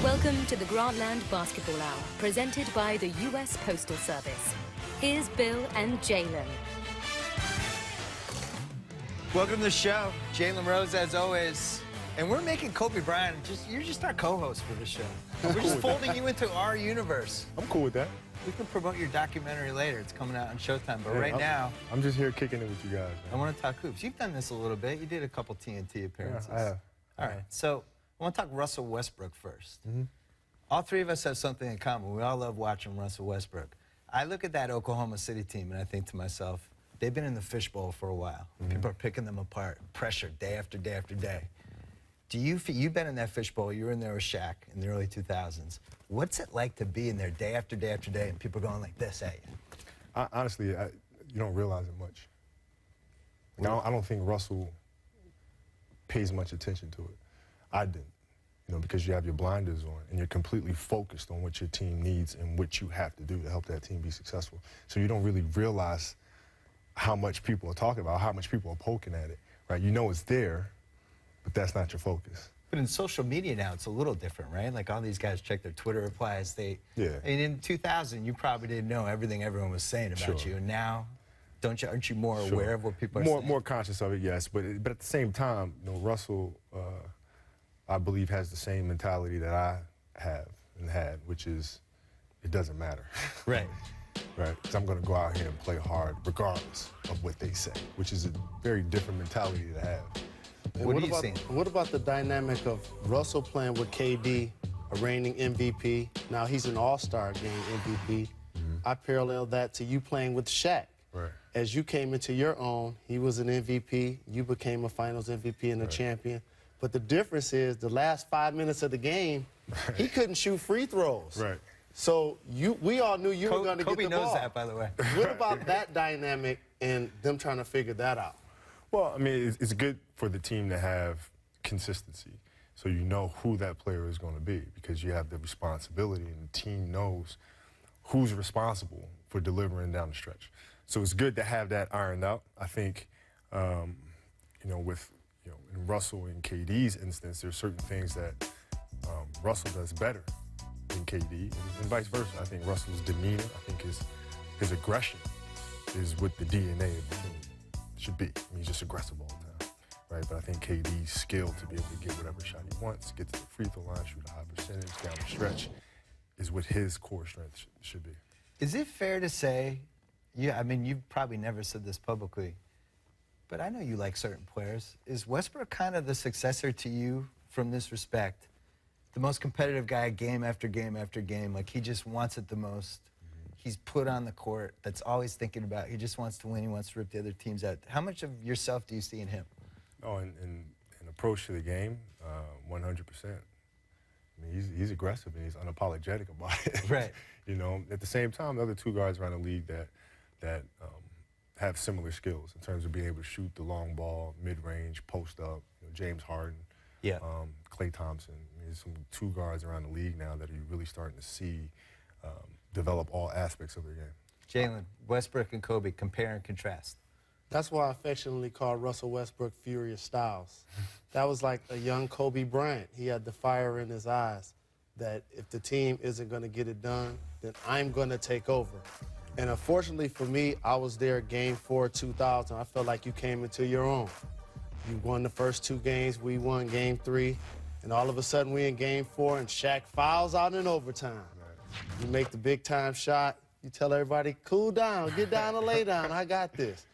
Welcome to the Grantland Basketball Hour, presented by the U.S. Postal Service. Here's Bill and Jalen. Welcome to the show. Jalen Rose, as always. And we're making Kobe Bryant, you're just our co-host for the show. We're just folding you into our universe. I'm cool with that. We can promote your documentary later. It's coming out on Showtime. But right now, I'm just here kicking it with you guys, man. I want to talk hoops. You've done this a little bit. You did a couple TNT appearances. Yeah, I have. All right. So I want to talk Russell Westbrook first. All three of us have something in common. We all love watching Russell Westbrook. I look at that Oklahoma City team and I think to myself, they've been in the fishbowl for a while. People are picking them apart, pressure day after day after day. Do you feel, you've been in that fishbowl, you were in there with Shaq in the early 2000s. What's it like to be in there day after day after day and people are going like this at you? Honestly, you don't realize it much. I don't think Russell pays much attention to it. I didn't, because you have your blinders on and you're completely focused on what your team needs and what you have to do to help that team be successful. So you don't really realize how much people are talking about, how much people are poking at it, right? You know it's there, but that's not your focus. But in social media now, it's a little different, right? Like all these guys check their Twitter replies. Yeah. And in 2000, you probably didn't know everything everyone was saying about you. And now, aren't you more aware of what people are saying? More conscious of it, yes. But at the same time, Russell, I believe, has the same mentality that I have and had, which is it doesn't matter. Right. Right, because I'm going to go out here and play hard regardless of what they say, which is a very different mentality to have. What are you seeing? What about the dynamic of Russell playing with KD, a reigning MVP? Now he's an all-star game MVP. I parallel that to you playing with Shaq. Right. As you came into your own, he was an MVP. You became a Finals MVP and a champion. But the difference is the last 5 minutes of the game, he couldn't shoot free throws. Right. So we all knew you were going to get the ball. Kobe knows that, by the way. What about that dynamic and them trying to figure that out? Well, I mean, it's good for the team to have consistency, so you know who that player is going to be because you have the responsibility, and the team knows who's responsible for delivering down the stretch. So it's good to have that ironed out. I think, with in Russell and KD's instance, there's certain things that Russell does better than KD, and vice versa. I think Russell's demeanor, I think his aggression is what the DNA of the team should be. I mean, he's just aggressive all the time, right? But I think KD's skill to be able to get whatever shot he wants, get to the free throw line, shoot a high percentage down the stretch, is what his core strength should be. Is it fair to say, I mean, you've probably never said this publicly, but I know you like certain players. Is Westbrook kind of the successor to you from this respect? The most competitive guy game after game after game, like he just wants it the most. He's put on the court, that's always thinking about, he just wants to win, he wants to rip the other teams out. How much of yourself do you see in him? Oh, in approach to the game, 100%. I mean, he's aggressive and he's unapologetic about it. Right. At the same time, the other two guys around the league that have similar skills in terms of being able to shoot the long ball, mid-range, post up. James Harden, Klay Thompson. I mean, there's some two guards around the league now that are really starting to see develop all aspects of their game. Jalen, Westbrook and Kobe, compare and contrast. That's why I affectionately call Russell Westbrook Furious Styles. That was like a young Kobe Bryant. He had the fire in his eyes that if the team isn't going to get it done, then I'm going to take over. And unfortunately for me, I was there Game 4, 2000. I felt like you came into your own. You won the first 2 games. We won Game 3. And all of a sudden, we in Game 4, and Shaq fouls out in overtime. You make the big-time shot. You tell everybody, cool down, get down and lay down. I got this.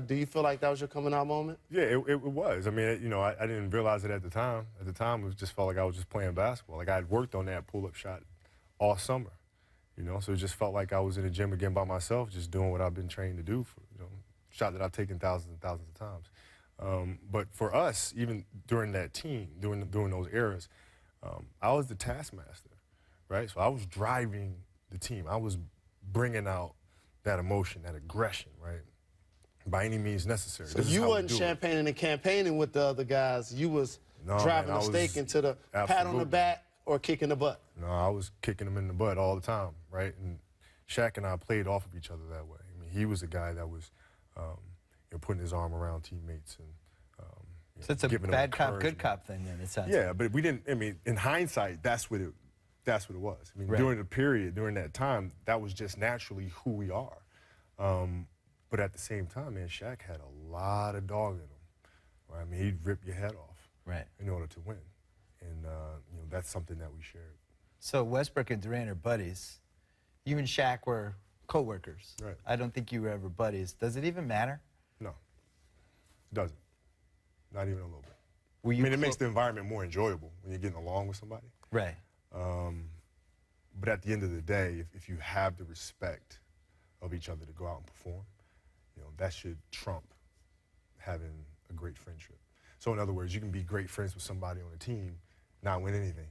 Do you feel like that was your coming-out moment? Yeah, it was. I mean, I didn't realize it at the time. At the time, it just felt like I was just playing basketball. Like I had worked on that pull-up shot all summer, so it just felt like I was in the gym again by myself, just doing what I've been trained to do for, shot that I've taken thousands and thousands of times. But for us, even during that team, during those eras, I was the taskmaster, right? So I was driving the team. I was bringing out that emotion, that aggression, right? By any means necessary. So you wasn't champagning and campaigning with the other guys. You was driving a stake into the pat on the back or kicking the butt. No, I was kicking them in the butt all the time, right? And Shaq and I played off of each other that way. I mean, he was a guy that was putting his arm around teammates and so it's a bad cop, good cop thing then, it sounds like. But we didn't, I mean, in hindsight, that's what That's what it was. I mean, Right. during the period, during that time, that was just naturally who we are. But at the same time, man, Shaq had a lot of dog in him. Right? I mean, he'd rip your head off in order to win. And, you know, that's something that we shared. So Westbrook and Durant are buddies. You and Shaq were co-workers. Right. I don't think you were ever buddies. Does it even matter? No, it doesn't. Not even a little bit. Were you I mean, it makes the environment more enjoyable when you're getting along with somebody. Right. But at the end of the day, if you have the respect of each other to go out and perform, you know, that should trump having a great friendship. So in other words, you can be great friends with somebody on a team, not win anything,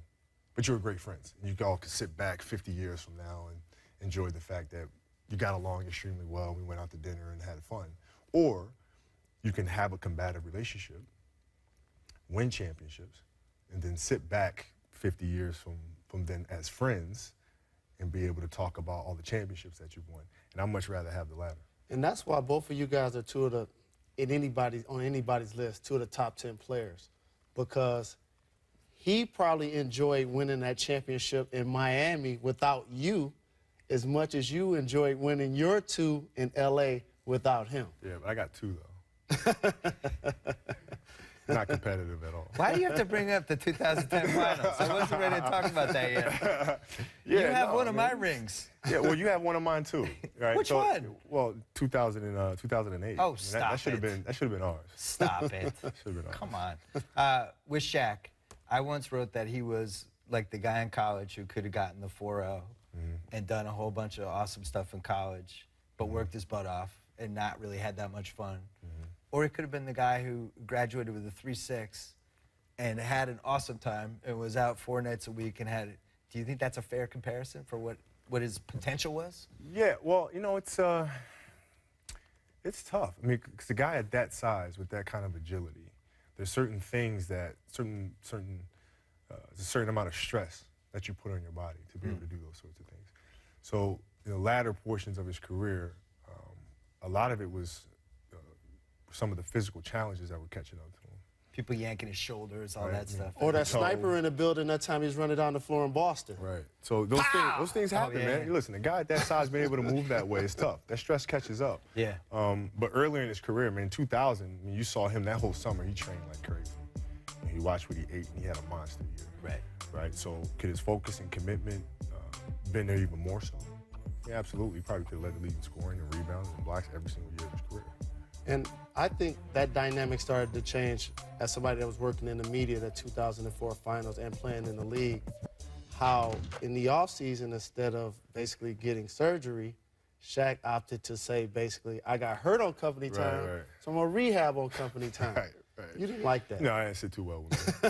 but you're great friends. And you all could sit back 50 years from now and enjoy the fact that you got along extremely well, we went out to dinner and had fun. Or you can have a combative relationship, win championships, and then sit back 50 years from then as friends and be able to talk about all the championships that you've won. And I'd much rather have the latter. And that's why both of you guys are two of the, on anybody's list, two of the top 10 players. Because he probably enjoyed winning that championship in Miami without you as much as you enjoyed winning your two in LA without him. Yeah, but I got two, though. Not competitive at all. Why do you have to bring up the 2010 finals? I wasn't ready to talk about that yet. Yeah, you have no, one of my man. rings. Yeah, well, you have one of mine too, right? Which one? Well, 2008. Oh, stop that should have it. been ours. Stop it. Should have been ours. Come on. With Shaq, I once wrote that he was like the guy in college who could have gotten the 4.0 and done a whole bunch of awesome stuff in college, but worked his butt off and not really had that much fun. Or it could have been the guy who graduated with a 3.6 and had an awesome time and was out 4 nights a week and had it. Do you think that's a fair comparison for what his potential was? Yeah, well, you know, it's tough. I mean, because the guy at that size with that kind of agility, there's certain things that, there's a certain amount of stress that you put on your body to be able to do those sorts of things. So in the latter portions of his career, a lot of it was some of the physical challenges that were catching up to him. People yanking his shoulders, all that stuff. Or that sniper in the building that time he's running down the floor in Boston. Right. So those things happen, man. Listen, a guy at that size being able to move that way is tough. That stress catches up. Yeah. But earlier in his career, man, in 2000, I mean, you saw him that whole summer. He trained like crazy. And he watched what he ate, and he had a monster year. Right. Right. So could his focus and commitment been there even more so? Yeah, absolutely. He probably could have led the league in scoring and rebounds and blocks every single year of his career. And I think that dynamic started to change as somebody that was working in the media, that 2004 finals and playing in the league, how in the offseason, instead of basically getting surgery, Shaq opted to say basically, I got hurt on company time, so I'm going to rehab on company time. Right. You didn't like that. No, I didn't sit too well with me.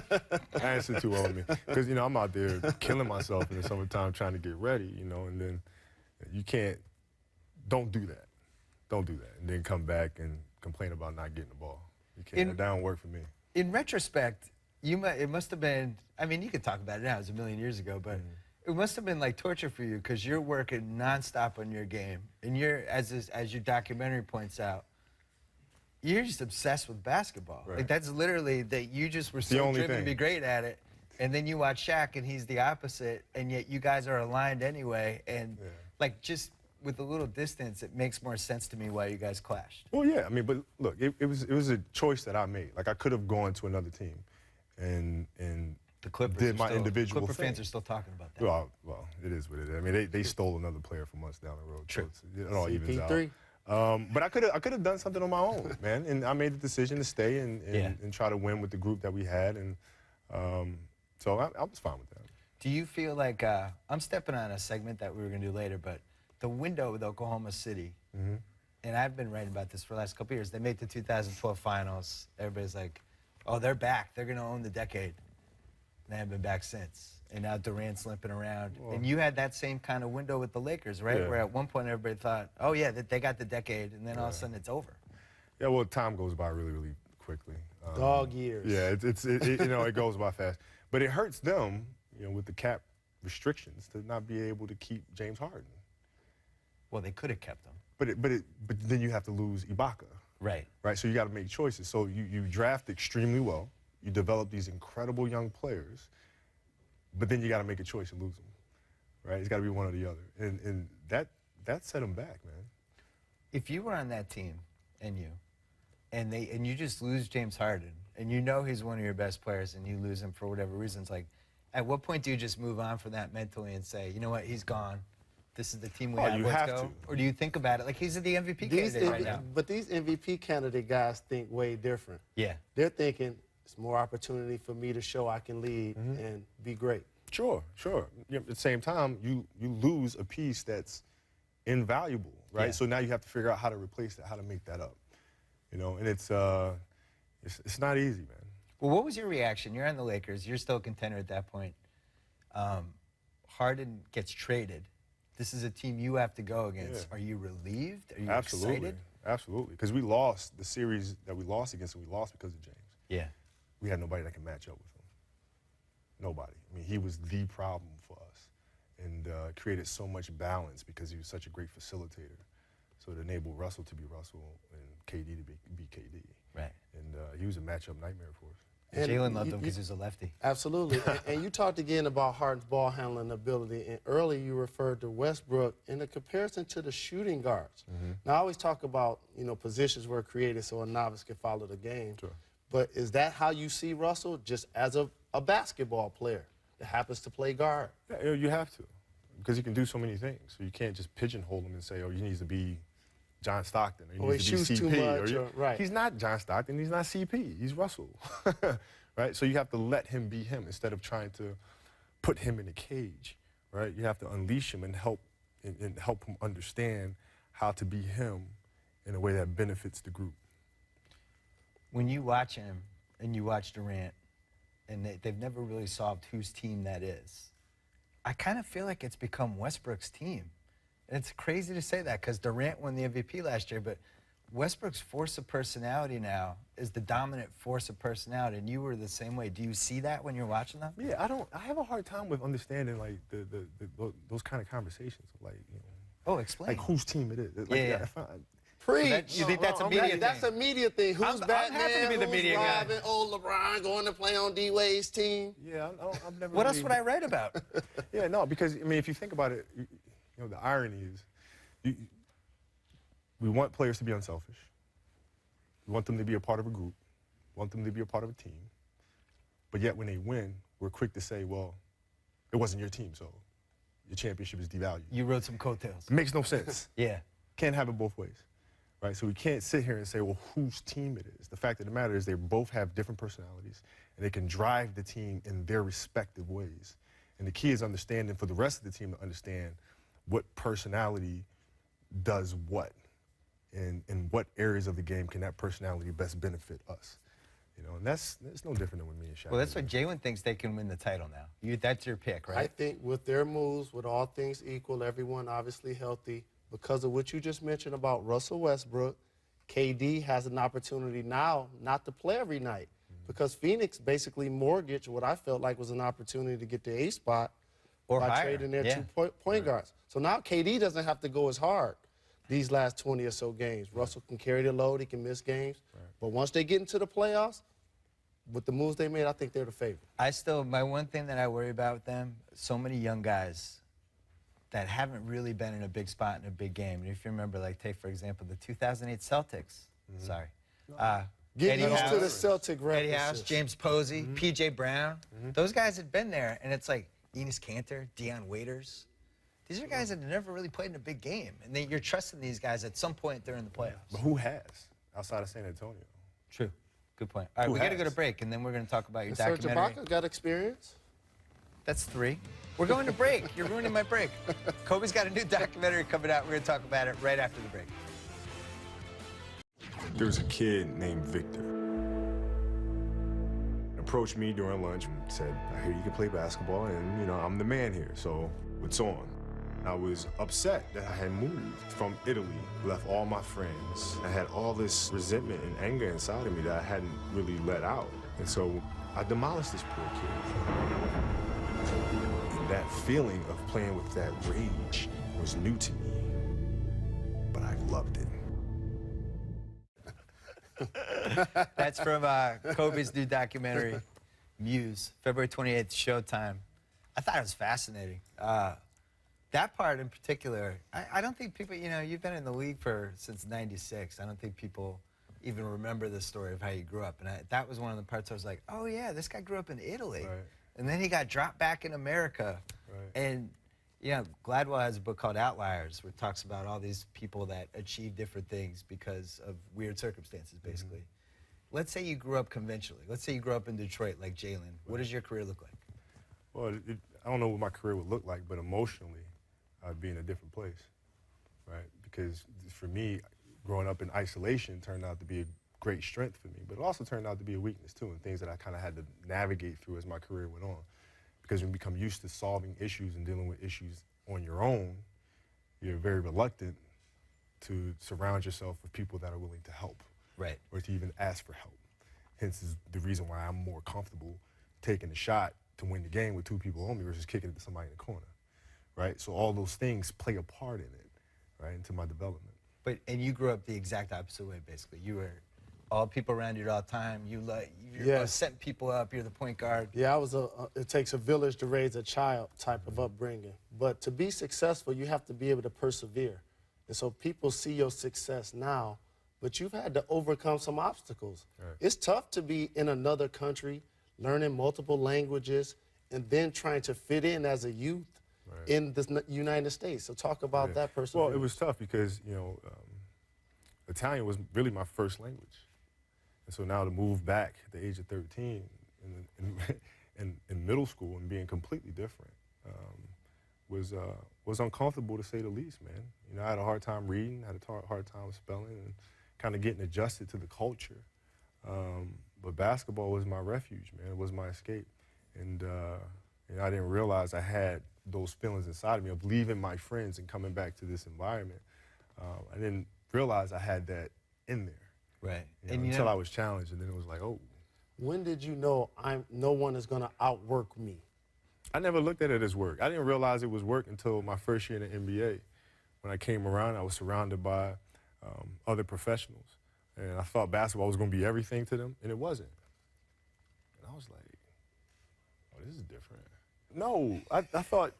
I didn't sit too well with me. Because, you know, I'm out there killing myself in the summertime trying to get ready, you know, and then you can't, don't do that. Don't do that. And then come back and complain about not getting the ball. You can't. That don't work for me. In retrospect, it must have been, I mean, you could talk about it now, it was a million years ago, but it must have been like torture for you because you're working nonstop on your game. And you're, as your documentary points out, you're just obsessed with basketball. Right. Like that's literally that you just were so driven to be great at it. And then you watch Shaq and he's the opposite, and yet you guys are aligned anyway. And like just with a little distance, it makes more sense to me why you guys clashed. Well, yeah, I mean, but look, it was a choice that I made. Like I could have gone to another team, and the Clippers did my individual Clipper thing. fans are still talking about that. Well, it is what it is. I mean, they stole another player from us down the road. True. So it all evens out. CP3. But I could have done something on my own, man. And I made the decision to stay and try to win with the group that we had, and so I was fine with that. Do you feel like I'm stepping on a segment that we were going to do later, but the window with Oklahoma City, and I've been writing about this for the last couple of years. They made the 2012 finals. Everybody's like, oh, they're back. They're going to own the decade. They haven't been back since. And now Durant's limping around. And you had that same kind of window with the Lakers, right? Yeah. Where at one point everybody thought, oh, yeah, they got the decade, and then all of a sudden it's over. Yeah, well, time goes by really, really quickly. Dog years. Yeah, you know, it goes by fast. But it hurts them, you know, with the cap restrictions to not be able to keep James Harden. Well, they could have kept him. But then you have to lose Ibaka. Right. Right, so you got to make choices. So you draft extremely well. You develop these incredible young players, but then you got to make a choice and lose them. right? It's got to be one or the other. And that set him back, man. If you were on that team, and you just lose James Harden, and you know he's one of your best players, and you lose him for whatever reasons, like, at what point do you just move on from that mentally and say, you know what, he's gone. This is the team we have. Let's go. Or do you think about it like he's the MVP candidate right now? But these MVP candidate guys think way different. Yeah. They're thinking it's more opportunity for me to show I can lead and be great. Sure. At the same time, you lose a piece that's invaluable, right? Yeah. So now you have to figure out how to replace that, how to make that up, you know. And it's not easy, man. Well, what was your reaction? You're on the Lakers. You're still a contender at that point. Harden gets traded. This is a team you have to go against. Yeah. Are you relieved? Are you excited? Absolutely. Because we lost the series that we lost against, and we lost because of James. Yeah. We had nobody that can match up with him. Nobody. I mean, he was the problem for us, and created so much balance because he was such a great facilitator. So it enabled Russell to be Russell and KD to be KD. Right. And he was a matchup nightmare for us. And Jalen loved him because he was a lefty. Absolutely. and you talked again about Harden's ball handling ability. And earlier you referred to Westbrook in a comparison to the shooting guards. Now, I always talk about, positions were created so a novice can follow the game. Sure. But is that how you see Russell, just as a basketball player that happens to play guard? Yeah, you have to, because he can do so many things. So you can't just pigeonhole him and say, oh, he needs to be John Stockton, or he shoots too much. Right. He's not John Stockton. He's not CP. He's Russell, right? So you have to let him be him instead of trying to put him in a cage, right? You have to unleash him and help him understand how to be him in a way that benefits the group. When you watch him and you watch Durant, and they've never really solved whose team that is, I kind of feel like it's become Westbrook's team. And it's crazy to say that because Durant won the MVP last year, but Westbrook's force of personality now is the dominant force of personality, and you were the same way. Do you see that when you're watching them? Yeah, I have a hard time with understanding like those kind of conversations, like Oh, explain. like whose team it is. Like, Yeah. Preach. So you think that's a media thing? That's a media thing. Who's I'm Batman? happy to be the who's media guy. Robin? Oh, LeBron going to play on D-Wade's team. Yeah, I've never. What else would I write about? Yeah, no, because I mean, if you think about it, the irony is, we want players to be unselfish. We want them to be a part of a group. We want them to be a part of a team. But yet, when they win, we're quick to say, well, it wasn't your team, so your championship is devalued. You wrote some coattails. It makes no sense. Yeah. Can't have it both ways. Right? So we can't sit here and say, well, whose team it is. The fact of the matter is they both have different personalities, and they can drive the team in their respective ways. And the key is understanding for the rest of the team to understand what personality does what, and in what areas of the game can that personality best benefit us. And that's no different than with me and Shaq. Well, that's what Jalen thinks they can win the title now. That's your pick, right? I think with their moves, with all things equal, everyone obviously healthy, because of what you just mentioned about Russell Westbrook, KD has an opportunity now not to play every night because Phoenix basically mortgaged what I felt like was an opportunity to get the A spot or by higher. trading their two point guards. So now KD doesn't have to go as hard these last 20 or so games. Russell can carry the load. He can miss games. But once they get into the playoffs, with the moves they made, I think they're the favorite. My one thing that I worry about with them, so many young guys that haven't really been in a big spot in a big game. And if you remember, like, take, for example, the 2008 Celtics. Sorry. Get used House, to the Celtic references. Eddie House, James Posey, P.J. Brown. Those guys had been there, and it's like Enes Kanter, Deion Waiters. These are guys that have never really played in a big game. And you're trusting these guys at some point during the playoffs. But who has, outside of San Antonio? True. Good point. All right, we got to go to break, and then we're going to talk about your Serge documentary. Ibaka got experience. That's 3. We're going to break. You're ruining my break. Kobe's got a new documentary coming out. We're going to talk about it right after the break. There was a kid named Victor. Approached me during lunch and said, I hear you can play basketball, and, I'm the man here, so what's on? I was upset that I had moved from Italy, left all my friends. I had all this resentment and anger inside of me that I hadn't really let out. And so I demolished this poor kid. And that feeling of playing with that rage was new to me, but I loved it. That's from Kobe's new documentary, Muse, February 28th, Showtime. I thought it was fascinating. that part in particular, I don't think people, you know, you've been in the league since '96. I don't think people even remember the story of how you grew up. And that was one of the parts I was like, oh yeah, this guy grew up in Italy. Right. And then he got dropped back in America. Right. And, you know, Gladwell has a book called Outliers where it talks about all these people that achieve different things because of weird circumstances, basically. Let's say you grew up conventionally. Let's say you grew up in Detroit like Jalen. What does your career look like? Well, I don't know what my career would look like, but emotionally, I'd be in a different place, right? Because for me, growing up in isolation turned out to be a great strength for me, but it also turned out to be a weakness too, and things that I kind of had to navigate through as my career went on. Because when you become used to solving issues and dealing with issues on your own, you're very reluctant to surround yourself with people that are willing to help, right, or to even ask for help. Hence is the reason why I'm more comfortable taking a shot to win the game with two people on me versus kicking it to somebody in the corner, right? So all those things play a part in it, right, into my development. And you grew up the exact opposite way, basically. You were all people around you at all time. You're setting people up. You're the point guard. Yeah, I was it takes a village to raise a child type of upbringing. But to be successful, you have to be able to persevere. And so people see your success now, but you've had to overcome some obstacles. Right. It's tough to be in another country, learning multiple languages, and then trying to fit in as a youth in the United States. So talk about that perseverance. Well, it was tough because, you know, Italian was really my first language. And so now to move back at the age of 13 in middle school and being completely different was uncomfortable, to say the least, man. You know, I had a hard time reading, had a hard time spelling, and kind of getting adjusted to the culture. But basketball was my refuge, man. It was my escape. And you know, I didn't realize I had those feelings inside of me of leaving my friends and coming back to this environment. I didn't realize I had that in there. Right. You know, until I was challenged, and then it was like, oh. When did you know no one is going to outwork me? I never looked at it as work. I didn't realize it was work until my first year in the NBA. When I came around, I was surrounded by other professionals. And I thought basketball was going to be everything to them, and it wasn't. And I was like, oh, this is different. No, I thought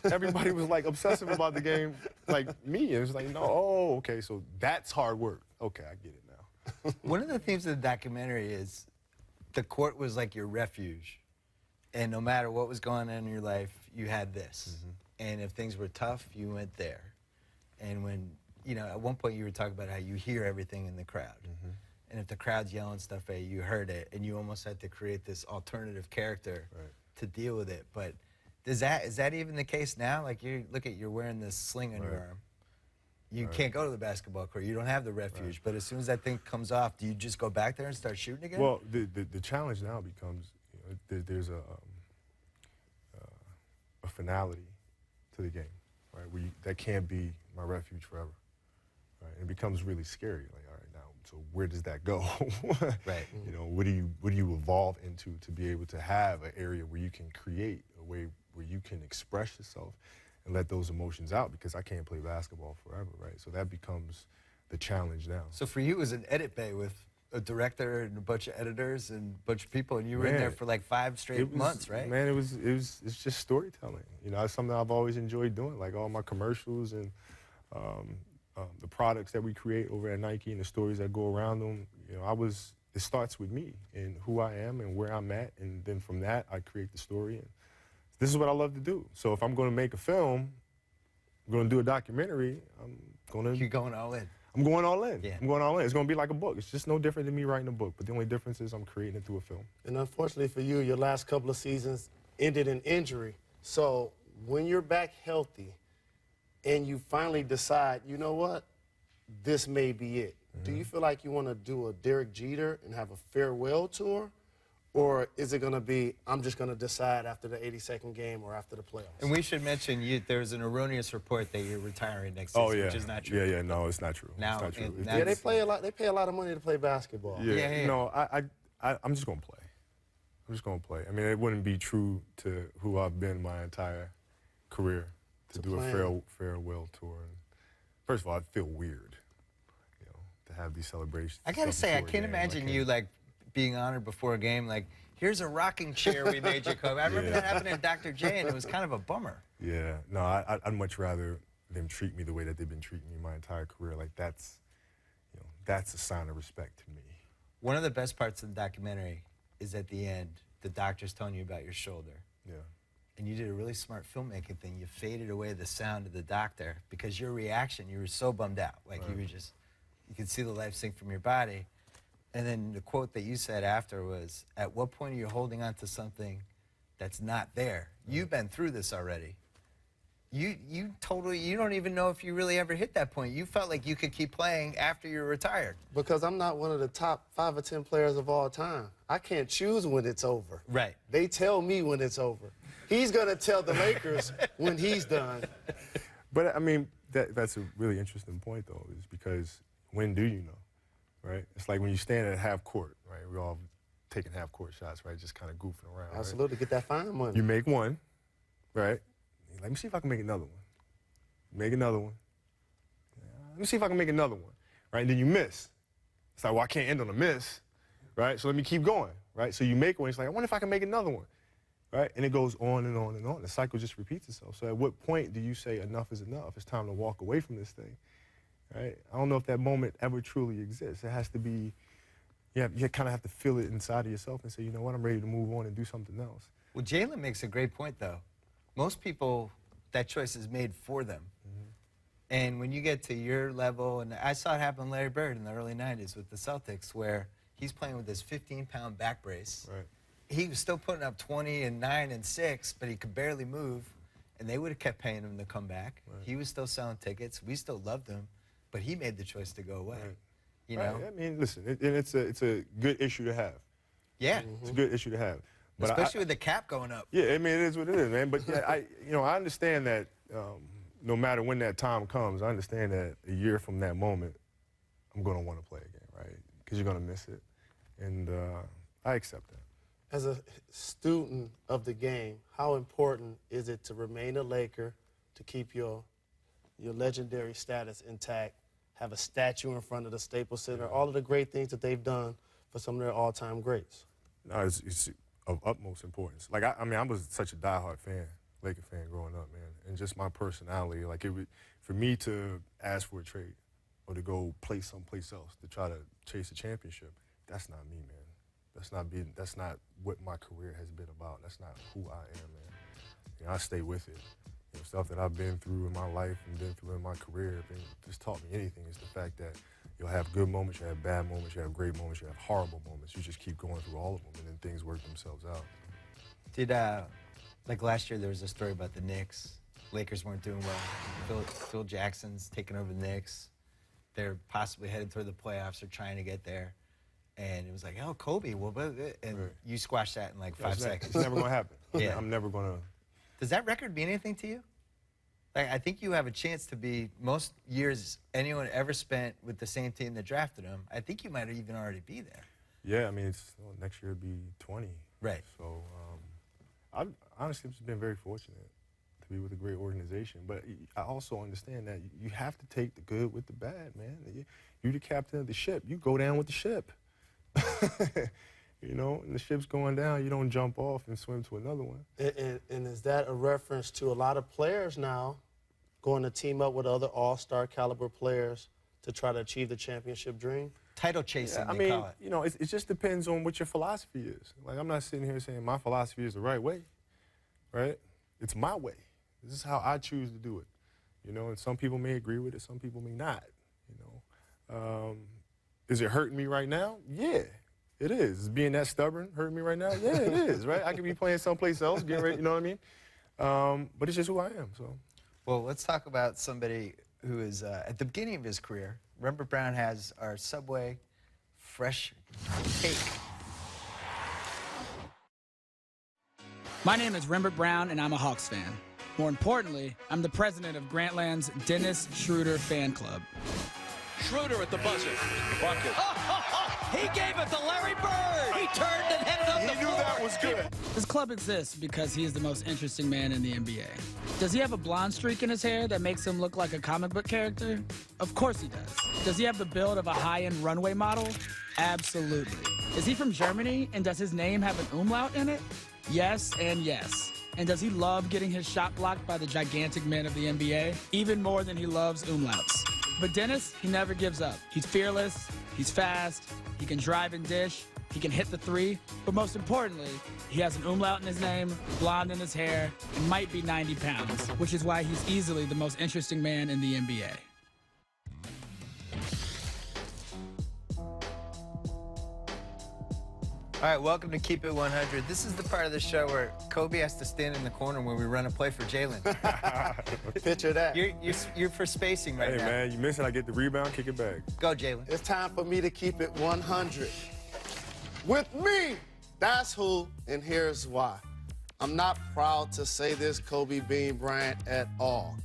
everybody was like obsessive about the game like me. And it was like, no, oh, okay, so that's hard work. Okay, I get it now. One of the themes of the documentary is the court was like your refuge. And no matter what was going on in your life, you had this. And if things were tough, you went there. And when, you know, at one point you were talking about how you hear everything in the crowd. And if the crowd's yelling stuff at you, you heard it, and you almost had to create this alternative character to deal with it. But is that even the case now? Like, you're wearing this sling on your arm. You can't go to the basketball court. You don't have the refuge. But as soon as that thing comes off, do you just go back there and start shooting again? Well, the challenge now becomes, you know, there's a finality to the game, right? That can't be my refuge forever, right? It becomes really scary. Like, all right, now, so where does that go? Right. You know, what do you evolve into to be able to have an area where you can create a way where you can express yourself and let those emotions out, because I can't play basketball forever, right? So that becomes the challenge now. So for you, it was an edit bay with a director and a bunch of editors and a bunch of people, and you were in there for like 5 straight months, right? Man, it's just storytelling. You know, it's something I've always enjoyed doing, like all my commercials and the products that we create over at Nike and the stories that go around them. You know, it starts with me and who I am and where I'm at, and then from that, I create the story. And this is what I love to do. So if I'm going to make a film, I'm going to do a documentary, You're going all in. I'm going all in. Yeah. I'm going all in. It's going to be like a book. It's just no different than me writing a book, but the only difference is I'm creating it through a film. And unfortunately for you, your last couple of seasons ended in injury. So when you're back healthy and you finally decide, you know what, this may be it, do you feel like you want to do a Derek Jeter and have a farewell tour? Or is it going to be, I'm just going to decide after the 82nd game or after the playoffs? And we should mention, there's an erroneous report that you're retiring next season, which is not true. Yeah, no, it's not true. Now, it's not true. Yeah, they pay a lot of money to play basketball. Yeah. No, I'm just going to play. I'm just going to play. I mean, it wouldn't be true to who I've been my entire career to do a farewell tour. And first of all, I'd feel weird, you know, to have these celebrations. I got to say, I can't imagine you, like, being honored before a game. Like, here's a rocking chair we made you, Kobe. I remember that happening to Dr. J, and it was kind of a bummer. Yeah, no, I'd much rather them treat me the way that they've been treating me my entire career. Like, that's a sign of respect to me. One of the best parts of the documentary is at the end, the doctor's telling you about your shoulder. Yeah. And you did a really smart filmmaking thing. You faded away the sound of the doctor because your reaction, you were so bummed out. Like, you were just, you could see the life sink from your body. And then the quote that you said after was, at what point are you holding on to something that's not there? You've been through this already. You don't even know if you really ever hit that point. You felt like you could keep playing after you're retired. Because I'm not one of the top 5 or 10 players of all time. I can't choose when it's over. Right. They tell me when it's over. He's going to tell the Lakers when he's done. But, I mean, that's a really interesting point, though, is because when do you know, right? It's like when you stand at half court, right? We're all taking half court shots, right? Just kind of goofing around. Absolutely. Right? Get that fine money. You make one, right? Let me see if I can make another one. Make another one. Let me see if I can make another one, right? And then you miss. It's like, well, I can't end on a miss, right? So let me keep going, right? So you make one. It's like, I wonder if I can make another one, right? And it goes on and on and on. The cycle just repeats itself. So at what point do you say enough is enough? It's time to walk away from this thing, right? I don't know if that moment ever truly exists. It has to be, you kind of have to feel it inside of yourself and say, you know what, I'm ready to move on and do something else. Well, Jalen makes a great point, though. Most people, that choice is made for them. And when you get to your level, and I saw it happen to Larry Bird in the early 90s with the Celtics, where he's playing with this 15-pound back brace. Right. He was still putting up 20 and 9 and 6, but he could barely move, and they would have kept paying him to come back. Right. He was still selling tickets. We still loved him, but he made the choice to go away. Right. You know? I mean, listen, it's a good issue to have. Yeah. It's a good issue to have. But especially with the cap going up. Yeah, I mean, it is what it is, man. But yeah, I understand that no matter when that time comes, I understand that a year from that moment, I'm going to want to play again, right? Because you're going to miss it. And I accept that. As a student of the game, how important is it to remain a Laker, to keep your legendary status intact, have a statue in front of the Staples Center, all of the great things that they've done for some of their all-time greats? No, it's of utmost importance. Like, I mean, I was such a diehard fan, Laker fan growing up, man. And just my personality, like, for me to ask for a trade or to go play someplace else to try to chase a championship, that's not me, man. That's not what my career has been about. That's not who I am, man. You know, I stay with it. You know, stuff that I've been through in my life and been through in my career, if it just taught me anything, is the fact that you'll have good moments, you have bad moments, you have great moments, you have horrible moments. You just keep going through all of them, and then things work themselves out. Did, like last year, there was a story about the Knicks. Lakers weren't doing well. Phil Jackson's taking over the Knicks. They're possibly headed toward the playoffs or trying to get there. And it was like, oh, Kobe, well, and you squashed that in like 5 seconds. It's never going to happen. Yeah. I'm never going to. Does that record mean anything to you? Like, I think you have a chance to be most years anyone ever spent with the same team that drafted him. I think you might even already be there. Yeah, I mean, next year it'll be 20. Right. So I've honestly just been very fortunate to be with a great organization. But I also understand that you have to take the good with the bad, man. You're the captain of the ship. You go down with the ship. You know, and the ship's going down, you don't jump off and swim to another one. And is that a reference to a lot of players now going to team up with other all-star caliber players to try to achieve the championship dream? Title chasing, yeah, I mean, you know, it just depends on what your philosophy is. Like, I'm not sitting here saying my philosophy is the right way, right? It's my way. This is how I choose to do it. You know, and some people may agree with it, some people may not, you know. Is it hurting me right now? Yeah, it is. Is being that stubborn hurting me right now? Yeah, it is, right? I could be playing someplace else, getting ready, you know what I mean? But it's just who I am, so. Well, let's talk about somebody who is at the beginning of his career. Rembert Brown has our Subway fresh cake. My name is Rembert Brown, and I'm a Hawks fan. More importantly, I'm the president of Grantland's Dennis Schroeder fan club. Schroeder at the buzzer. Bucket. He gave it to Larry Bird. He turned and headed up the floor. He knew that was good. This club exists because he is the most interesting man in the NBA. Does he have a blonde streak in his hair that makes him look like a comic book character? Of course he does. Does he have the build of a high-end runway model? Absolutely. Is he from Germany, and does his name have an umlaut in it? Yes and yes. And does he love getting his shot blocked by the gigantic men of the NBA? Even more than he loves umlauts. But Dennis, he never gives up. He's fearless, he's fast, he can drive and dish, he can hit the three, but most importantly, he has an umlaut in his name, blonde in his hair, and might be 90 pounds, which is why he's easily the most interesting man in the NBA. All right, welcome to Keep It 100. This is the part of the show where Kobe has to stand in the corner when we run a play for Jalen. Picture that. You're for spacing right now. Hey, man, you miss it, I get the rebound, kick it back. Go, Jalen. It's time for me to keep it 100. With me, that's who, and here's why. I'm not proud to say this, Kobe Bean Bryant, at all.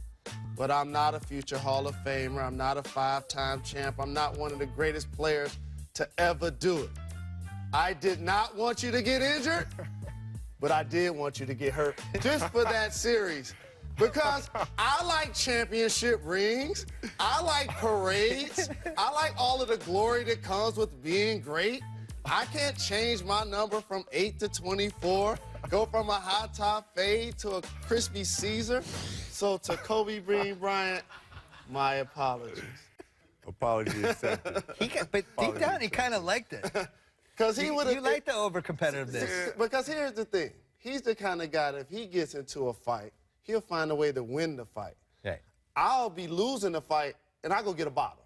But I'm not a future Hall of Famer. I'm not a 5-time champ. I'm not one of the greatest players to ever do it. I did not want you to get injured, but I did want you to get hurt just for that series. Because I like championship rings. I like parades. I like all of the glory that comes with being great. I can't change my number from 8 to 24, go from a high top fade to a crispy Caesar. So to Kobe Bean Bryant, my apologies. Apology accepted. But deep down, he kind of liked it. Because he would have. You like the over-competitiveness. Because here's the thing. He's the kind of guy that if he gets into a fight, he'll find a way to win the fight. Right. I'll be losing the fight, and I go get a bottle.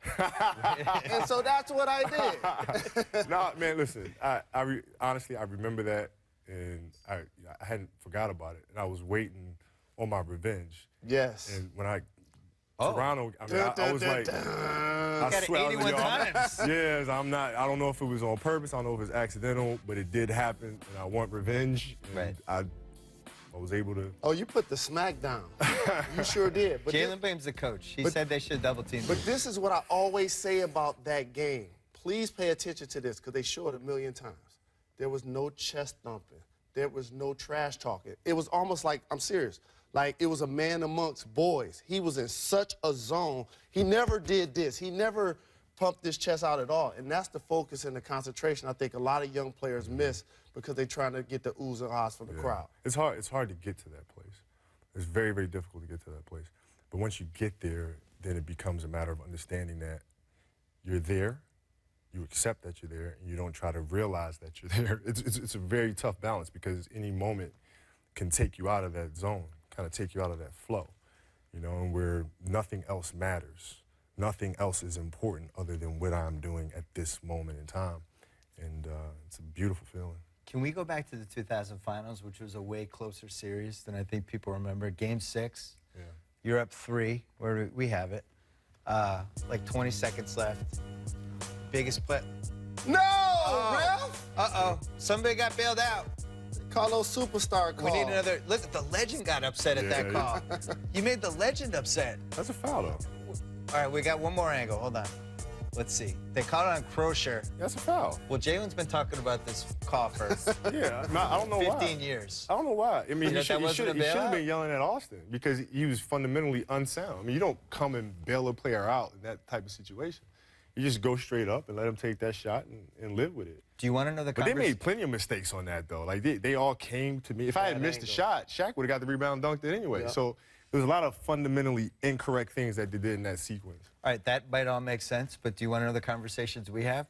And so that's what I did. No, man, listen. Honestly, I remember that, and I hadn't forgot about it, and I was waiting on my revenge. Yes. And when Toronto, I mean, I was like, I got it swear, 81 times. Yes, I don't know if it was on purpose. I don't know if it was accidental, but it did happen, and I want revenge. And Right. I was able to. Oh, you put the smack down. You sure did. But Jalen blames the coach. He said they should double team. But this is what I always say about that game. Please pay attention to this, because they show it a million times. There was no chest thumping. There was no trash talking. It was almost like, I'm serious, like it was a man amongst boys. He was in such a zone. He never did this. He never pumped his chest out at all. And that's the focus and the concentration I think a lot of young players miss because they're trying to get the oohs and ahs from the crowd. It's hard to get to that place. It's very, very difficult to get to that place. But once you get there, then it becomes a matter of understanding that you're there, you accept that you're there, and you don't try to realize that you're there. It's a very tough balance because any moment can take you out of that zone, kind of take you out of that flow, you know, and where nothing else matters. Nothing else is important other than what I'm doing at this moment in time. And it's a beautiful feeling. Can we go back to the 2000 finals, which was a way closer series than I think people remember? Game 6, you're up 3, where we have it. Like 20 seconds left. Biggest play. No, Ralph! Uh-oh. Somebody got bailed out. Call those superstar calls. We need another. Look, the legend got upset at that call. You made the legend upset. That's a foul, though. All right, we got one more angle. Hold on. Let's see. They called it on Crozier. That's a foul. Well, Jalen's been talking about this call for Yeah, I don't know 15 why. 15 years. I don't know why. I mean, You he should have been yelling at Austin because he was fundamentally unsound. I mean, you don't come and bail a player out in that type of situation. You just go straight up and let him take that shot and live with it. Do you want to know the But they made plenty of mistakes on that, though. Like, they all came to me. If I had missed the shot, Shaq would have got the rebound, dunked it anyway. So there's a lot of fundamentally incorrect things that they did in that sequence. All right, that might all make sense, but do you want to know the conversations we have?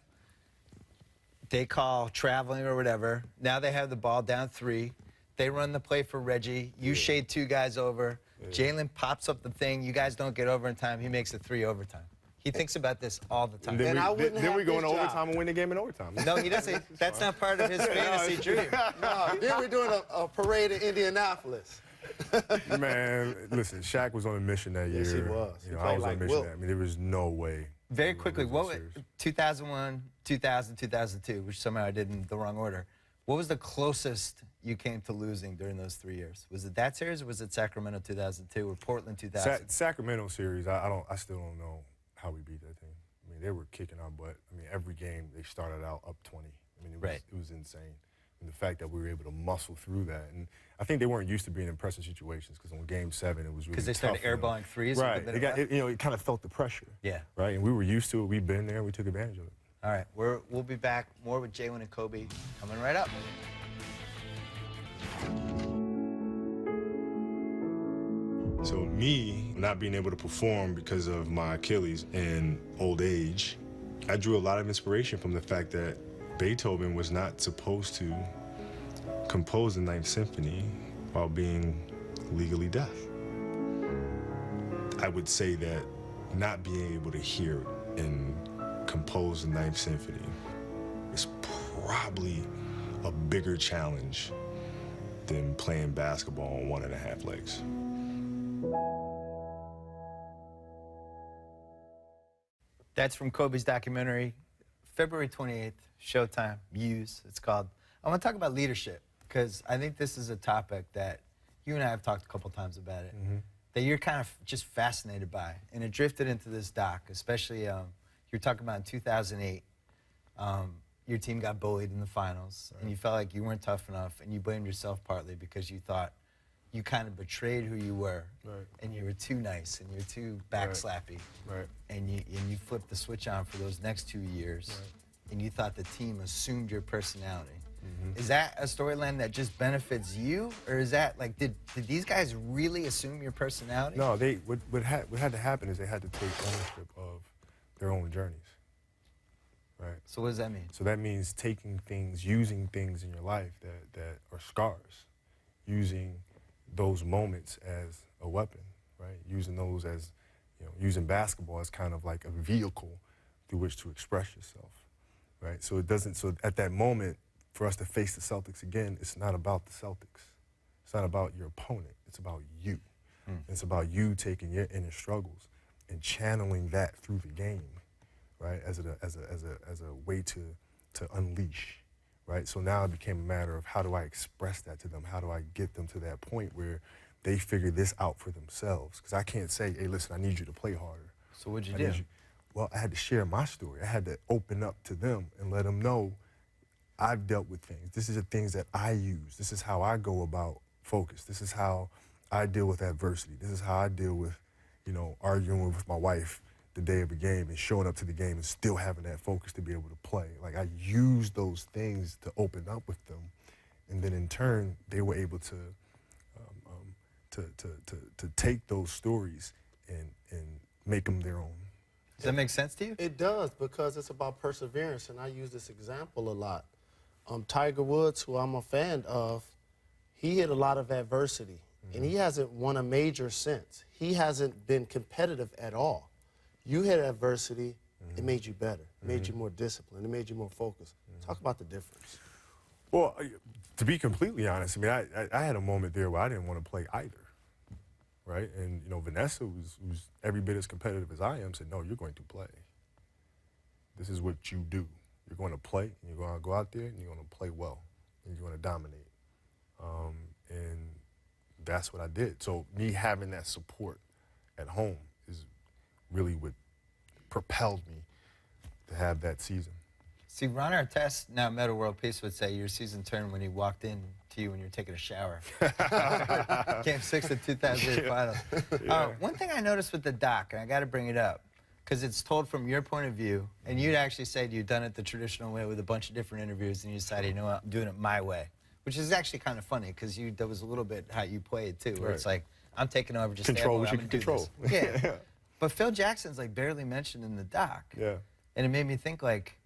They call traveling or whatever. Now they have the ball down 3. They run the play for Reggie. You shade 2 guys over. Jalen pops up the thing. You guys don't get over in time. He makes it 3 overtime. He thinks about this all the time. And then we go into overtime and win the game in overtime. No, he doesn't. That's not part of his fantasy dream. No, then we're doing a parade in Indianapolis. Man, listen, Shaq was on a mission that year. Yes, he was. You know, I was on a mission. I mean, there was no way. Very quickly, 2001, 2000, 2002, which somehow I did in the wrong order. What was the closest you came to losing during those 3 years? Was it that series, or was it Sacramento 2002 or Portland 2000? Sacramento series, I still don't know how we beat that team. I mean, they were kicking our butt. I mean, every game they started out up 20. I mean, it was insane. And the fact that we were able to muscle through that. And I think they weren't used to being in pressing situations because on Game 7 it was really because they started airballing threes. Right. It kind of felt the pressure. Yeah. Right. And we were used to it. We've been there. We took advantage of it. All right, we'll be back more with Jalen and Kobe coming right up. So me not being able to perform because of my Achilles and old age, I drew a lot of inspiration from the fact that Beethoven was not supposed to compose the Ninth Symphony while being legally deaf. I would say that not being able to hear and compose the Ninth Symphony is probably a bigger challenge than playing basketball on 1.5 legs. That's from Kobe's documentary, February 28th, Showtime, Muse, it's called. I want to talk about leadership, because I think this is a topic that you and I have talked a couple times about it, that you're kind of just fascinated by. And it drifted into this doc, especially you're talking about in 2008, your team got bullied in the finals, and you felt like you weren't tough enough, and you blamed yourself partly because you thought you kind of betrayed who you were, and you were too nice, and you're too backslappy, and you flipped the switch on for those next 2 years, and you thought the team assumed your personality. Is that a storyline that just benefits you, or is that like, did these guys really assume your personality? No, what had to happen is they had to take ownership of their own journeys, right? So what does that mean? So that means taking things, using things in your life that are scars, using those moments as a weapon, right? Using those as, using basketball as kind of like a vehicle through which to express yourself, right? So so at that moment, for us to face the Celtics again, it's not about the Celtics. It's not about your opponent. It's about you. It's about you taking your inner struggles and channeling that through the game, right? As a way to unleash, right? So now it became a matter of how do I express that to them? How do I get them to that point where they figure this out for themselves? Because I can't say, hey, listen, I need you to play harder. So what'd you do? Well, I had to share my story. I had to open up to them and let them know I've dealt with things. This is the things that I use. This is how I go about focus. This is how I deal with adversity. This is how I deal with, arguing with my wife the day of a game and showing up to the game and still having that focus to be able to play. Like, I used those things to open up with them, and then in turn, they were able to take those stories and make them their own. Does that make sense to you? It does, because it's about perseverance, and I use this example a lot. Tiger Woods, who I'm a fan of, he hit a lot of adversity, and he hasn't won a major since. He hasn't been competitive at all. You hit adversity, it made you better. It made you more disciplined. It made you more focused. Talk about the difference. Well, to be completely honest, I mean, I had a moment there where I didn't want to play either, right? And, Vanessa, who's every bit as competitive as I am, said, no, you're going to play. This is what you do. You're going to play, and you're going to go out there, and you're going to play well, and you're going to dominate. And that's what I did. So me having that support at home is really what propelled me to have that season. See, Ron Artest, now Meta World Peace, would say your season turned when he walked in to you when you were taking a shower. Game 6 of 2008 finals. One thing I noticed with the doc, and I got to bring it up, because it's told from your point of view, and you'd actually said you'd done it the traditional way with a bunch of different interviews, and you decided, you know what, I'm doing it my way, which is actually kind of funny, because there was a little bit how you played, too, where it's like, I'm taking over, just control what you can control. Yeah. But Phil Jackson's like barely mentioned in the doc. Yeah. And it made me think, like,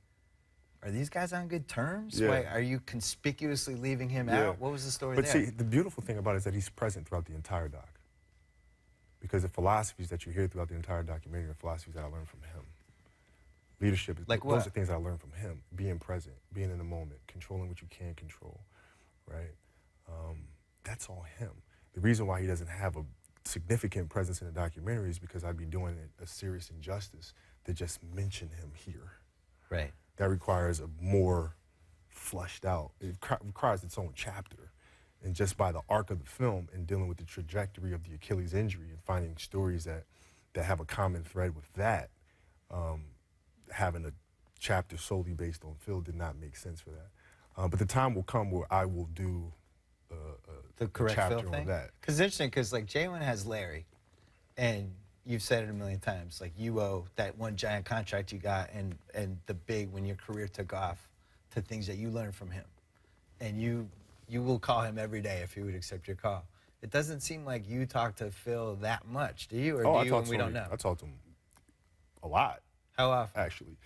are these guys on good terms? Yeah. Why, are you conspicuously leaving him out? What was the story but there? see, the beautiful thing about it is that he's present throughout the entire doc. Because the philosophies that you hear throughout the entire documentary are philosophies that I learned from him. Leadership, like those are things I learned from him. Being present, being in the moment, controlling what you can control, right? That's all him. The reason why he doesn't have a significant presence in the documentary is because I'd be doing it a serious injustice to just mention him here. Right. That requires a more fleshed out, it requires its own chapter. And just by the arc of the film and dealing with the trajectory of the Achilles injury and finding stories that have a common thread with that, having a chapter solely based on Phil did not make sense for that. But the time will come where I will do the correct chapter Phil on thing? that. Because it's interesting, because like Jalen has Larry, and you've said it a million times, like you owe that one giant contract you got and the big when your career took off to things that you learned from him. And you will call him every day if he would accept your call. It doesn't seem like you talk to Phil that much, do you? Or do you, and we don't know? I talk to him a lot. How often? Actually.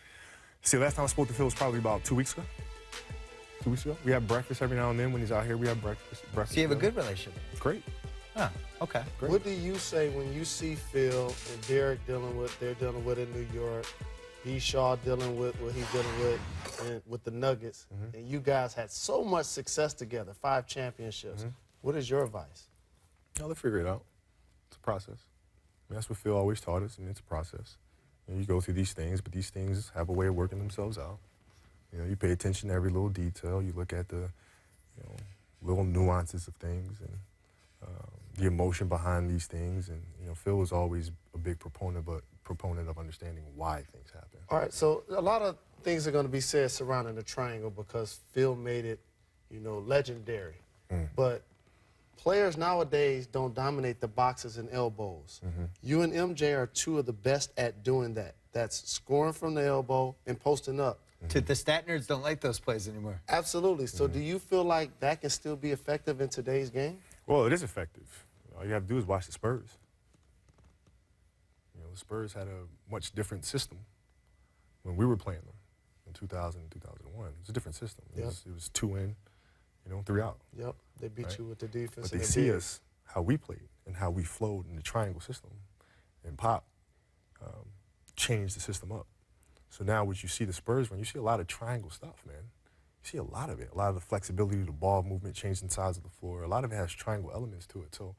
See, last time I spoke to Phil was probably about 2 weeks ago. 2 weeks ago. We have breakfast every now and then when he's out here. We have breakfast. So you have a good relationship? Great. Oh, okay. Great. What do you say when you see Phil and Derek dealing with in New York, B. Shaw dealing with what he's dealing with and with the Nuggets, and you guys had so much success together, 5 championships. What is your advice? No, they'll figure it out. It's a process. I mean, that's what Phil always taught us. I mean, it's a process. You go through these things, but these things have a way of working themselves out. You pay attention to every little detail. You look at the little nuances of things and the emotion behind these things. And Phil was always a big proponent of understanding why things happen. All right, so a lot of things are going to be said surrounding the triangle because Phil made it, legendary. But players nowadays don't dominate the boxes and elbows. You and MJ are 2 of the best at doing that. That's scoring from the elbow and posting up. The stat nerds don't like those plays anymore. Absolutely. So do you feel like that can still be effective in today's game? Well, it is effective. All you have to do is watch the Spurs. The Spurs had a much different system when we were playing them in 2000 and 2001. It was a different system. It was 2 in, 3 out. Yep. They beat you with the defense. But they see us, how we played and how we flowed in the triangle system. And Pop changed the system up. So now what you see the Spurs run, you see a lot of triangle stuff, man. You see a lot of it. A lot of the flexibility, the ball movement, changing sides of the floor. A lot of it has triangle elements to it. So,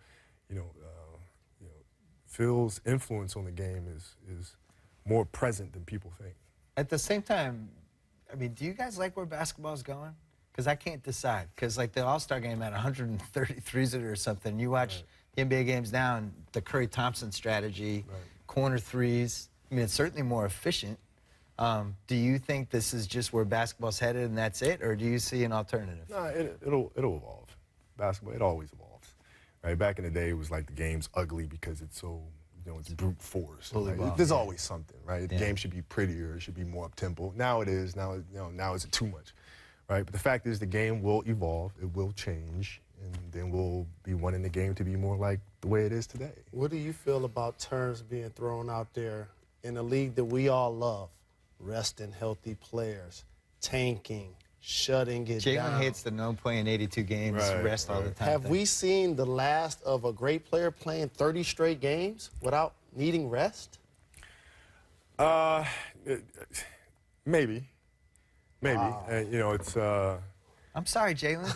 Phil's influence on the game is more present than people think. At the same time, I mean, do you guys like where basketball's going? Because I can't decide. Because, like, the All-Star game had 133s or something. You watch the NBA games now and the Curry-Thompson strategy, corner threes. I mean, it's certainly more efficient. Do you think this is just where basketball's headed and that's it, or do you see an alternative? No, it'll evolve. Basketball, it always evolves. Right? Back in the day, it was like the game's ugly because it's so, it's brute force. Right? There's always something, right? The game should be prettier, it should be more up-tempo. Now it is. Now, now it's too much, right? But the fact is, the game will evolve, it will change, and then we'll be wanting the game to be more like the way it is today. What do you feel about terms being thrown out there in a league that we all love? Resting healthy players, tanking, shutting it down. Jalen hates the no playing 82 games, rest all the time. Have we seen the last of a great player playing 30 straight games without needing rest? Maybe. Wow. It's. I'm sorry, Jalen.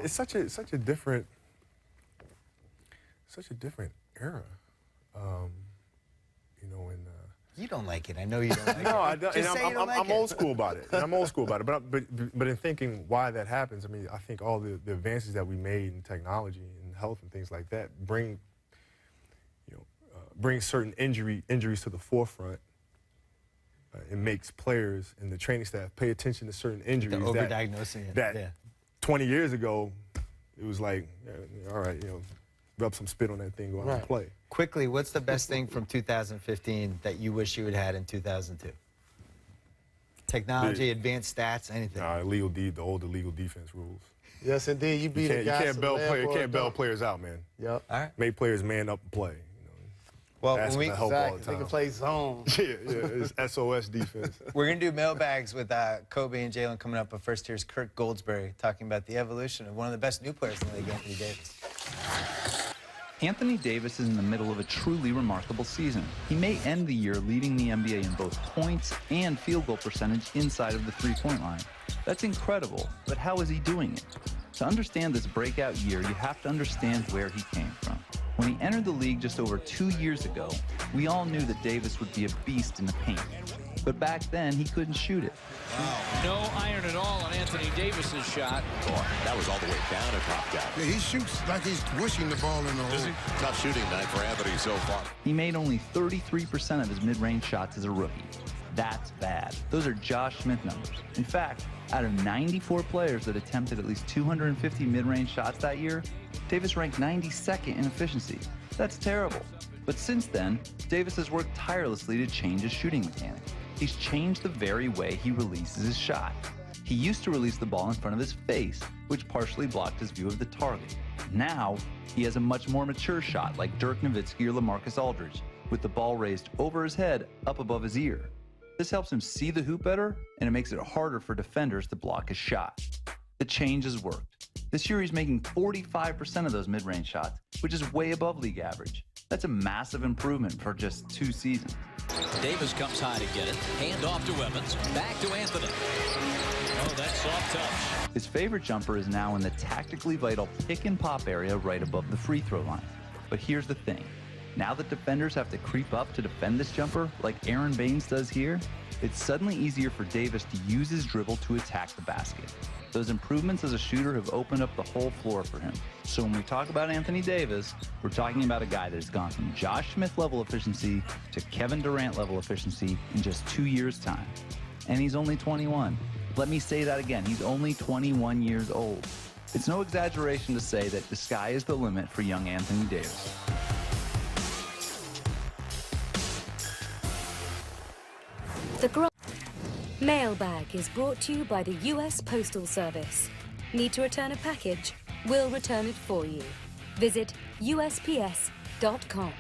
It's such a different era. You don't like it. I know you don't like it. No, I don't. Just say you don't like I'm old school about it. I'm old school about it. But in thinking why that happens, I mean, I think all the advances that we made in technology and health and things like that bring certain injuries to the forefront. It makes players and the training staff pay attention to certain injuries. Overdiagnosing that 20 years ago, it was like, all right, rub some spit on that thing, go out and play. Quickly, what's the best thing from 2015 that you wish you had in 2002? Technology, advanced stats, anything. The old illegal defense rules. Yes, indeed. You can't bail players out, man. Yep. All right. Make players man up and play. Well, they can play zone. It's SOS defense. We're going to do mailbags with Kobe and Jalen coming up, but first here's Kirk Goldsberry talking about the evolution of one of the best new players in the league, Anthony Davis. Anthony Davis is in the middle of a truly remarkable season. He may end the year leading the NBA in both points and field goal percentage inside of the three-point line. That's incredible, but how is he doing it? To understand this breakout year, you have to understand where he came from. When he entered the league just over 2 years ago, we all knew that Davis would be a beast in the paint. But back then, he couldn't shoot it. Wow. No iron at all on Anthony Davis's shot. Boy, that was all the way down and popped out. Yeah, he shoots like he's wishing the ball in the hole. Tough shooting night for Anthony so far. He made only 33% of his mid-range shots as a rookie. That's bad. Those are Josh Smith numbers. In fact, out of 94 players that attempted at least 250 mid-range shots that year, Davis ranked 92nd in efficiency. That's terrible. But since then, Davis has worked tirelessly to change his shooting mechanics. He's changed the very way he releases his shot. He used to release the ball in front of his face, which partially blocked his view of the target. Now, he has a much more mature shot like Dirk Nowitzki or LaMarcus Aldridge, with the ball raised over his head up above his ear. This helps him see the hoop better, and it makes it harder for defenders to block his shot. The change has worked. This year he's making 45% of those mid-range shots, which is way above league average. That's a massive improvement for just 2 seasons. Davis comes high to get it. Hand off to Evans. Back to Anthony. Oh, that's soft touch. His favorite jumper is now in the tactically vital pick and pop area right above the free throw line. But here's the thing. Now that defenders have to creep up to defend this jumper, like Aaron Baines does here, it's suddenly easier for Davis to use his dribble to attack the basket. Those improvements as a shooter have opened up the whole floor for him. So when we talk about Anthony Davis, we're talking about a guy that has gone from Josh Smith level efficiency to Kevin Durant level efficiency in just 2 years' time. And he's only 21. Let me say that again, he's only 21 years old. It's no exaggeration to say that the sky is the limit for young Anthony Davis. The Mailbag is brought to you by the U.S. Postal Service. Need to return a package? We'll return it for you. Visit USPS.com.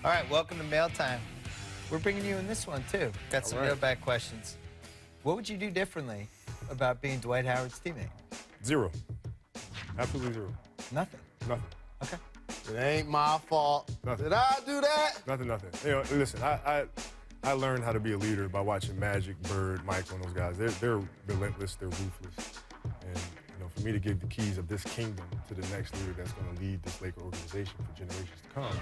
All right, welcome to Mail Time. We're bringing you in this one, too. Got some mailbag questions. What would you do differently about being Dwight Howard's teammate? 0. Absolutely 0. Nothing. Nothing. Okay. It ain't my fault. Nothing. Did I do that? Nothing. You know, listen, I learned how to be a leader by watching Magic, Bird, Michael, and those guys. They're relentless. They're ruthless. And you know, for me to give the keys of this kingdom to the next leader that's going to lead this Laker organization for generations to come,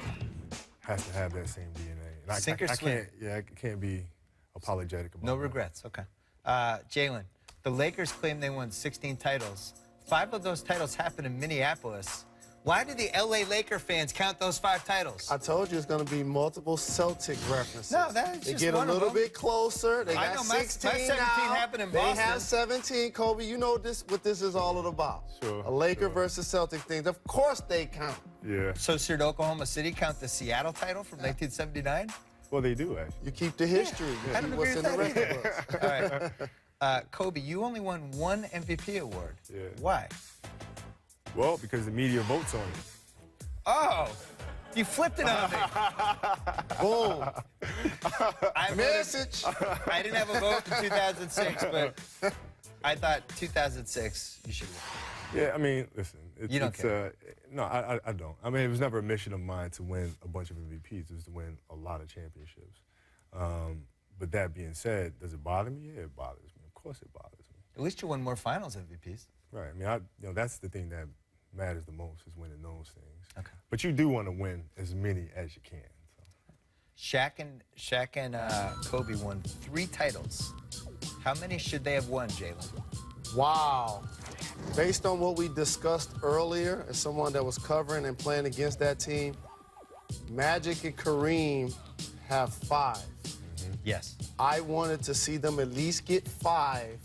has to have that same DNA. And Sink or swim. I can't be apologetic about it. No regrets. Okay. Jalen, the Lakers claim they won 16 titles. 5 of those titles happened in Minneapolis. Why do the LA Laker fans count those 5 titles? I told you it's going to be multiple Celtic references. No, that's they just get a one of little them. bit closer. They got know, 16 my 17 now. happened in Boston. They have 17. Kobe, you know what this is all about. Sure. A Laker versus Celtic thing. Of course they count. Yeah. So should Oklahoma City count the Seattle title from 1979? Well, they do, actually. You keep the history. I don't Keep agree what's in with the rest that of us. All right. Kobe, you only won 1 MVP award. Yeah. Why? Well, because the media votes on it. Oh, you flipped it on me. Boom. Message. I didn't have a vote in 2006, but I thought 2006 you should win. Yeah, I mean, listen. You don't care. No, I don't. I mean, it was never a mission of mine to win a bunch of MVPs. It was to win a lot of championships. But that being said, does it bother me? Yeah, it bothers me. Of course it bothers me. At least you won more finals MVPs. Right. I mean, that's the thing that matters the most is winning those things. Okay. But you do want to win as many as you can. So. Shaq and Kobe won 3 titles. How many should they have won, Jalen? Wow. Based on what we discussed earlier, as someone that was covering and playing against that team, Magic and Kareem have 5. Mm-hmm. Yes. I wanted to see them at least get 5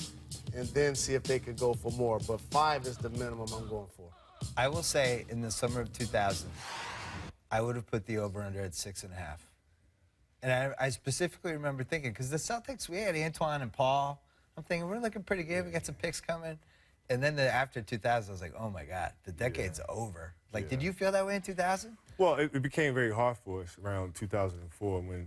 and then see if they could go for more. But 5 is the minimum I'm going for. I will say in the summer of 2000, I would have put the over-under at 6.5. And I specifically remember thinking, because the Celtics, we had Antoine and Paul. I'm thinking, we're looking pretty good. We got some picks coming. And then after 2000, I was like, oh, my God, the decade's over. Like, did you feel that way in 2000? Well, it became very hard for us around 2004 when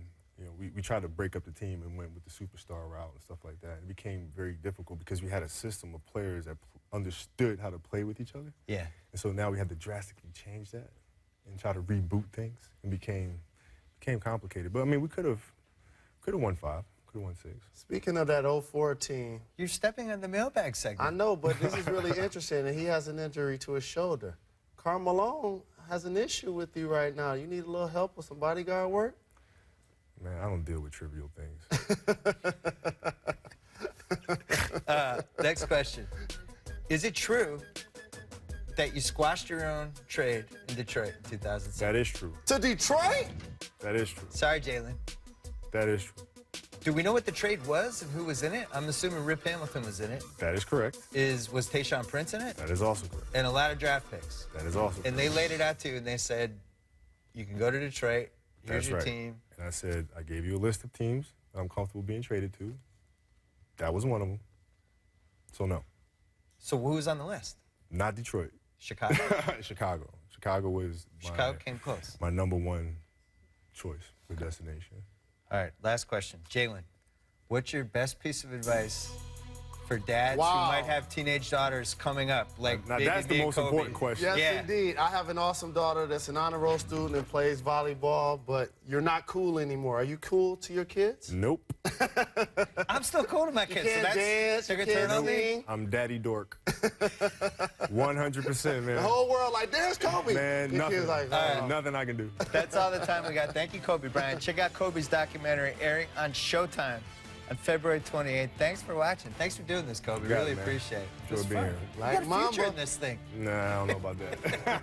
we tried to break up the team and went with the superstar route and stuff like that. It became very difficult because we had a system of players that understood how to play with each other. Yeah. And so now we had to drastically change that and try to reboot things. It became complicated. But, I mean, we could have won 5, could have won 6. Speaking of that 04 team. You're stepping on the mailbag segment. I know, but this is really interesting, and he has an injury to his shoulder. Karl Malone has an issue with you right now. You need a little help with some bodyguard work? Man, I don't deal with trivial things. Next question. Is it true that you squashed your own trade in Detroit in 2007? That is true. To Detroit? That is true. Sorry, Jalen. That is true. Do we know what the trade was and who was in it? I'm assuming Rip Hamilton was in it. That is correct. Was Tayshaun Prince in it? That is also correct. And a lot of draft picks. That is also correct. And they laid it out to you, and they said, you can go to Detroit. Here's your team. And I said, I gave you a list of teams I'm comfortable being traded to. That was one of them. So, no. So who was on the list? Not Detroit. Chicago? Chicago. Chicago was Chicago came close. My #1 choice for destination. All right, last question. Jalen, what's your best piece of advice for dads who might have teenage daughters coming up? Like now that's the most important question. Yes, indeed. I have an awesome daughter that's an honor roll student and plays volleyball, but you're not cool anymore. Are you cool to your kids? Nope. I'm still cool to my kids. You can't dance, you can't sing. I'm daddy dork. 100%, man. The whole world like, there's Kobe. Man, your nothing. Kids like, Nothing I can do. That's all the time we got. Thank you, Kobe Bryant. Check out Kobe's documentary airing on Showtime on February 28th. Thanks for watching. Thanks for doing this, Kobe. Really appreciate it. Enjoy being here. You got a future in this thing. Nah, I don't know about that.